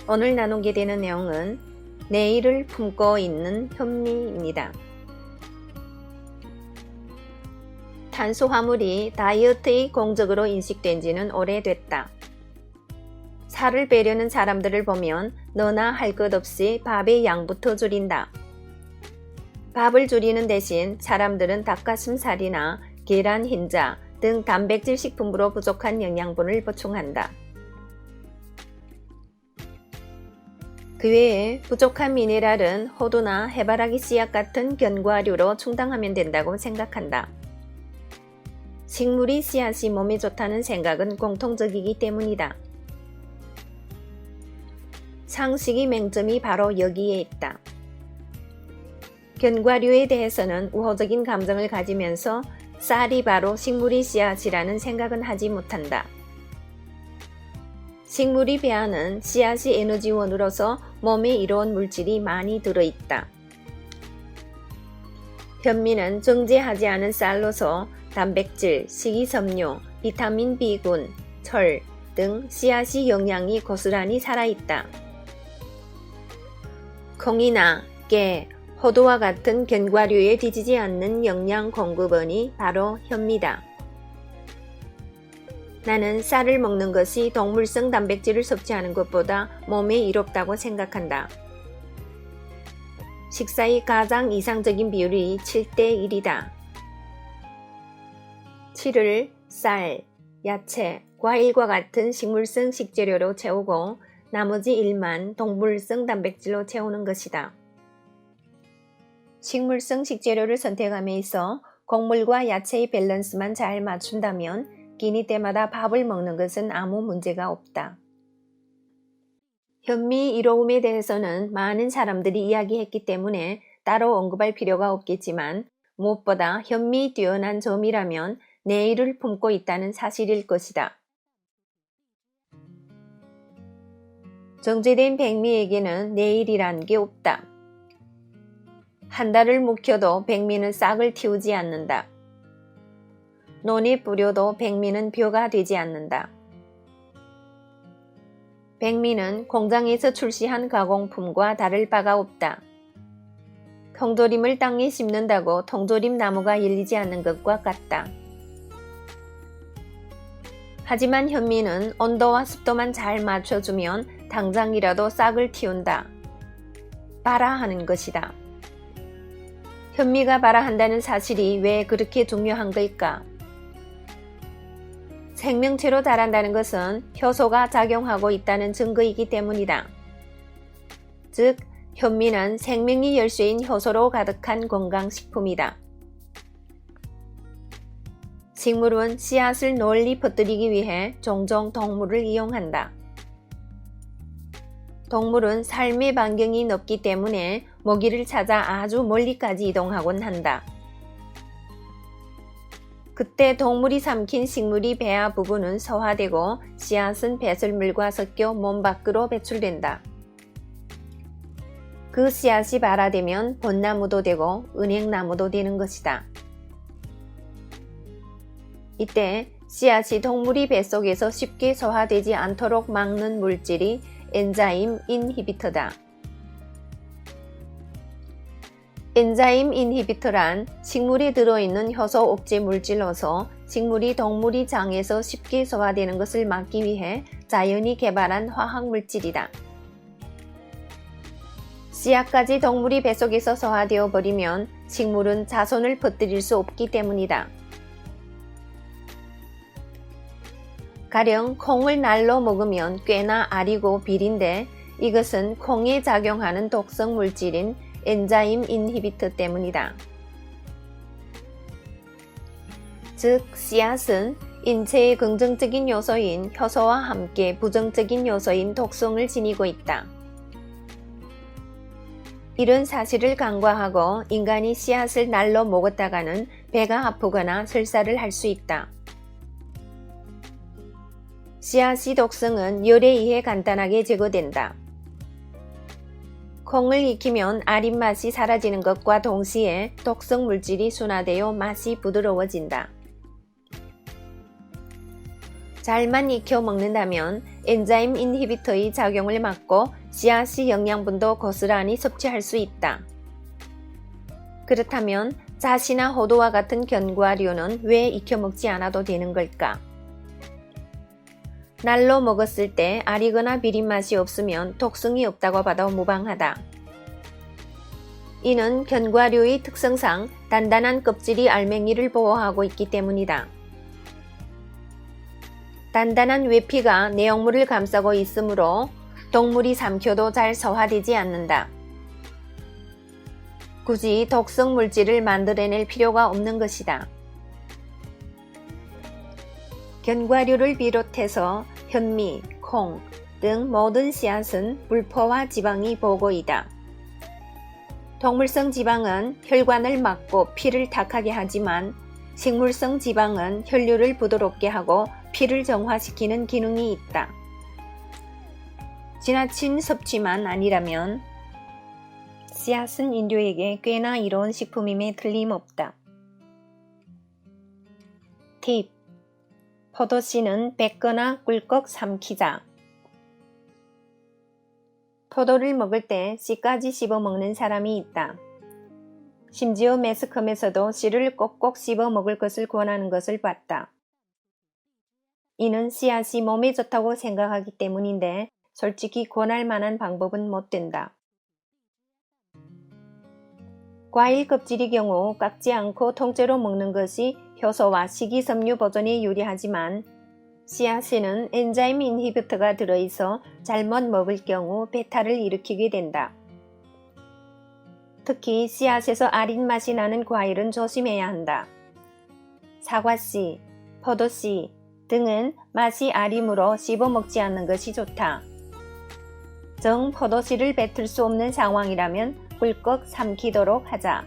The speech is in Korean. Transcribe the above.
오늘 나누게 되는 내용은 내일을 품고 있는 현미입니다. 탄수화물이 다이어트의 공적으로 인식된 지는 오래됐다. 살을 빼려는 사람들을 보면 너나 할 것 없이 밥의 양부터 줄인다. 밥을 줄이는 대신 사람들은 닭가슴살이나 계란 흰자 등 단백질 식품으로 부족한 영양분을 보충한다. 그 외에 부족한 미네랄은 호두나 해바라기 씨앗 같은 견과류로 충당하면 된다고 생각한다. 식물이 씨앗이 몸에 좋다는 생각은 공통적이기 때문이다. 상식의 맹점이 바로 여기에 있다. 견과류에 대해서는 우호적인 감정을 가지면서 쌀이 바로 식물의 씨앗이라는 생각은 하지 못한다. 식물의 배안은 씨앗이 에너지원으로서 몸에 이로운 물질이 많이 들어있다. 현미는 정제하지 않은 쌀로서 단백질, 식이섬유, 비타민 B군, 철 등 씨앗의 영양이 고스란히 살아있다. 콩이나 깨, 호두와 같은 견과류에 뒤지지 않는 영양 공급원이 바로 현미다. 나는 쌀을 먹는 것이 동물성 단백질을 섭취하는 것보다 몸에 이롭다고 생각한다. 식사의 가장 이상적인 비율이 7:1이다. 7을 쌀, 야채, 과일과 같은 식물성 식재료로 채우고 나머지 1만 동물성 단백질로 채우는 것이다. 식물성 식재료를 선택함에 있어 곡물과 야채의 밸런스만 잘 맞춘다면 끼니 때마다 밥을 먹는 것은 아무 문제가 없다. 현미 이로움에 대해서는 많은 사람들이 이야기했기 때문에 따로 언급할 필요가 없겠지만 무엇보다 현미의 뛰어난 점이라면 내일을 품고 있다는 사실일 것이다. 정제된 백미에게는 내일이란 게 없다. 한 달을 묵혀도 백미는 싹을 틔우지 않는다. 논에 뿌려도 백미는 벼가 되지 않는다. 백미는 공장에서 출시한 가공품과 다를 바가 없다. 통조림을 땅에 심는다고 통조림 나무가 열리지 않는 것과 같다. 하지만 현미는 온도와 습도만 잘 맞춰주면 당장이라도 싹을 틔운다. 봐라 하는 것이다. 현미가 봐라 한다는 사실이 왜 그렇게 중요한 걸까? 생명체로 자란다는 것은 효소가 작용하고 있다는 증거이기 때문이다. 즉, 현미는 생명의 열쇠인 효소로 가득한 건강식품이다. 식물은 씨앗을 널리 퍼뜨리기 위해 종종 동물을 이용한다. 동물은 삶의 반경이 넓기 때문에 먹이를 찾아 아주 멀리까지 이동하곤 한다. 그때 동물이 삼킨 식물의 배아 부분은 소화되고 씨앗은 배설물과 섞여 몸 밖으로 배출된다. 그 씨앗이 발화되면 벚나무도 되고 은행나무도 되는 것이다. 이때 씨앗이 동물의 뱃속에서 쉽게 소화되지 않도록 막는 물질이 엔자임 인히비터다. 엔자임 인히비터란 식물에 들어있는 효소 억제 물질로서 식물이 동물의 장에서 쉽게 소화되는 것을 막기 위해 자연이 개발한 화학 물질이다. 씨앗까지 동물의 뱃속에서 소화되어 버리면 식물은 자손을 퍼뜨릴 수 없기 때문이다. 가령 콩을 날로 먹으면 꽤나 아리고 비린데 이것은 콩에 작용하는 독성 물질인 엔자임 인히비터 때문이다. 즉, 씨앗은 인체의 긍정적인 요소인 효소와 함께 부정적인 요소인 독성을 지니고 있다. 이런 사실을 간과하고 인간이 씨앗을 날로 먹었다가는 배가 아프거나 설사를 할 수 있다. 씨앗의 독성은 열에 의해 간단하게 제거된다. 콩을 익히면 아린 맛이 사라지는 것과 동시에 독성 물질이 순화되어 맛이 부드러워진다. 잘만 익혀 먹는다면 엔자임 인히비터의 작용을 막고 씨앗의 영양분도 고스란히 섭취할 수 있다. 그렇다면 잣이나 호두와 같은 견과류는 왜 익혀 먹지 않아도 되는 걸까? 날로 먹었을 때 아리거나 비린 맛이 없으면 독성이 없다고 봐도 무방하다. 이는 견과류의 특성상 단단한 껍질이 알맹이를 보호하고 있기 때문이다. 단단한 외피가 내용물을 감싸고 있으므로 동물이 삼켜도 잘 소화되지 않는다. 굳이 독성 물질을 만들어낼 필요가 없는 것이다. 견과류를 비롯해서 현미, 콩 등 모든 씨앗은 불포화 지방이 보고이다. 동물성 지방은 혈관을 막고 피를 탁하게 하지만 식물성 지방은 혈류를 부드럽게 하고 피를 정화시키는 기능이 있다. 지나친 섭취만 아니라면 씨앗은 인류에게 꽤나 이로운 식품임에 틀림없다. 팁. 포도씨는 뱉거나 꿀꺽 삼키자. 포도를 먹을 때 씨까지 씹어 먹는 사람이 있다. 심지어 매스컴에서도 씨를 꼭꼭 씹어 먹을 것을 권하는 것을 봤다. 이는 씨앗이 몸에 좋다고 생각하기 때문인데 솔직히 권할 만한 방법은 못 된다. 과일 껍질의 경우 깎지 않고 통째로 먹는 것이 효소와 식이섬유 보존에 유리하지만 씨앗에는 엔자임 인히비터가 들어있어 잘못 먹을 경우 배탈을 일으키게 된다. 특히 씨앗에서 아린 맛이 나는 과일은 조심해야 한다. 사과씨, 포도씨 등은 맛이 아리므로 씹어 먹지 않는 것이 좋다. 정 포도씨를 뱉을 수 없는 상황이라면 꿀꺽 삼키도록 하자.